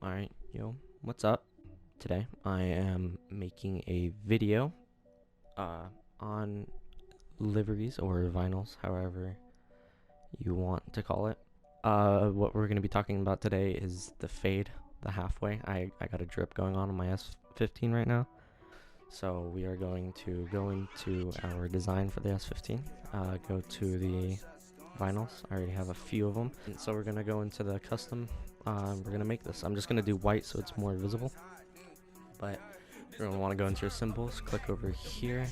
Alright, yo, what's up? Today I am making a video on liveries or vinyls, however you want to call it. What we're going to be talking about today is the fade, the halfway. I got a drip going on my S15 right now. So we are going to go into our design for the S15, go to the vinyls. I already have a few of them. And so we're going to go into the custom. We're going to make this. I'm just going to do white so it's more visible. But you're going to want to go into your symbols, click over here,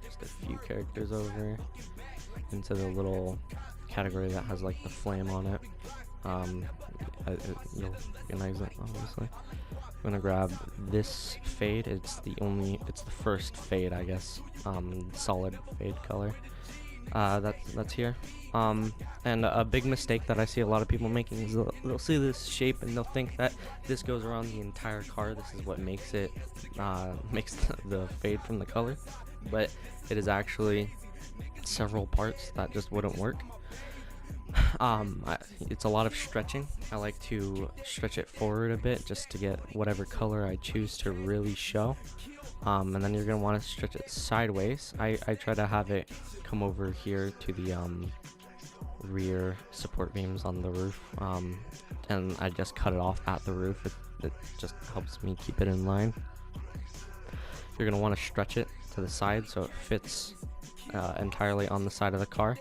just a few characters over, into the little category that has like the flame on it. You'll recognize it, obviously. I'm gonna grab this fade. It's the first fade, I guess. Solid fade color. That's here. And a big mistake that I see a lot of people making is they'll see this shape and they'll think that this goes around the entire car. This is what makes it makes the fade from the color, but it is actually several parts that just wouldn't work. It's a lot of stretching. I like to stretch it forward a bit just to get whatever color I choose to really show. And then you're going to want to stretch it sideways. I try to have it come over here to the rear support beams on the roof, and I just cut it off at the roof. It just helps me keep it in line. You're going to want to stretch it to the side so it fits entirely on the side of the car.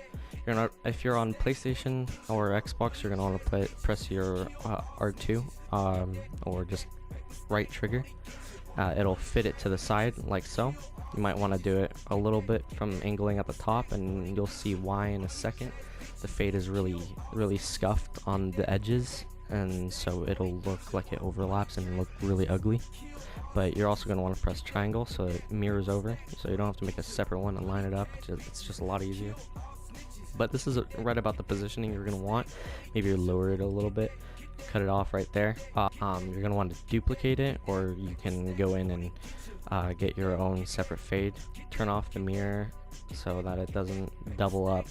If you're on PlayStation or Xbox, you're gonna want to press your R2 or just right trigger. It'll fit it to the side like so. You might want to do it a little bit from angling at the top, and you'll see why in a second. The fade is really scuffed on the edges, and so it'll look like it overlaps and look really ugly. But you're also going to want to press triangle so it mirrors over, so you don't have to make a separate one and line it up. It's just a lot easier. But this is right about the positioning you're going to want. Maybe you lower it a little bit, cut it off right there. You're going to want to duplicate it, or you can go in and get your own separate fade. Turn off the mirror so that it doesn't double up,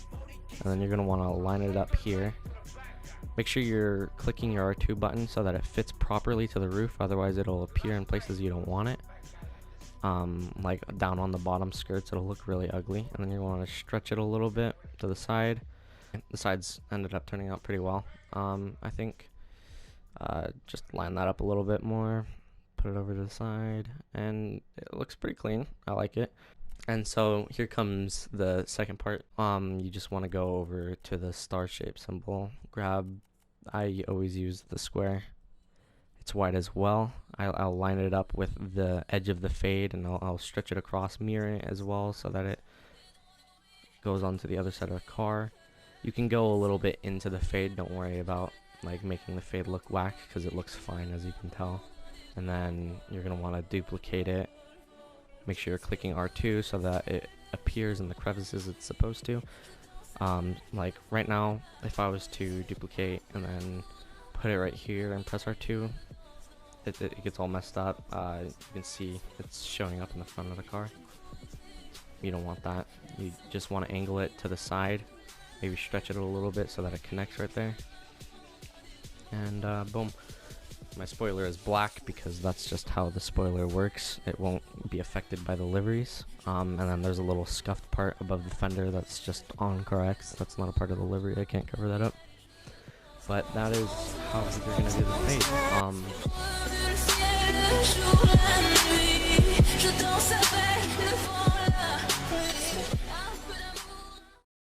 and then you're going to want to line it up here. Make sure you're clicking your R2 button so that it fits properly to the roof, otherwise it'll appear in places you don't want it. Like down on the bottom skirts, it'll look really ugly, and then you want to stretch it a little bit to the side. The sides ended up turning out pretty well. I think just line that up a little bit more, put it over to the side, and it looks pretty clean. I like it. And so here comes the second part. You just want to go over to the star shape symbol, I always use the square. It's white as well. I'll line it up with the edge of the fade, and I'll stretch it across, mirror it as well so that it goes onto the other side of the car. You can go a little bit into the fade. Don't worry about like making the fade look whack, because it looks fine, as you can tell. And then you're going to want to duplicate it. Make sure you're clicking R2 so that it appears in the crevices it's supposed to. Like right now, if I was to duplicate and then put it right here and press R2, it gets all messed up. You can see it's showing up in the front of the car. You don't want that. You just want to angle it to the side, maybe stretch it a little bit so that it connects right there. And boom. My spoiler is black because that's just how the spoiler works. It won't be affected by the liveries. And then there's a little scuffed part above the fender that's just on CARX. That's not a part of the livery. I can't cover that up. But that is how you're going to do the fade.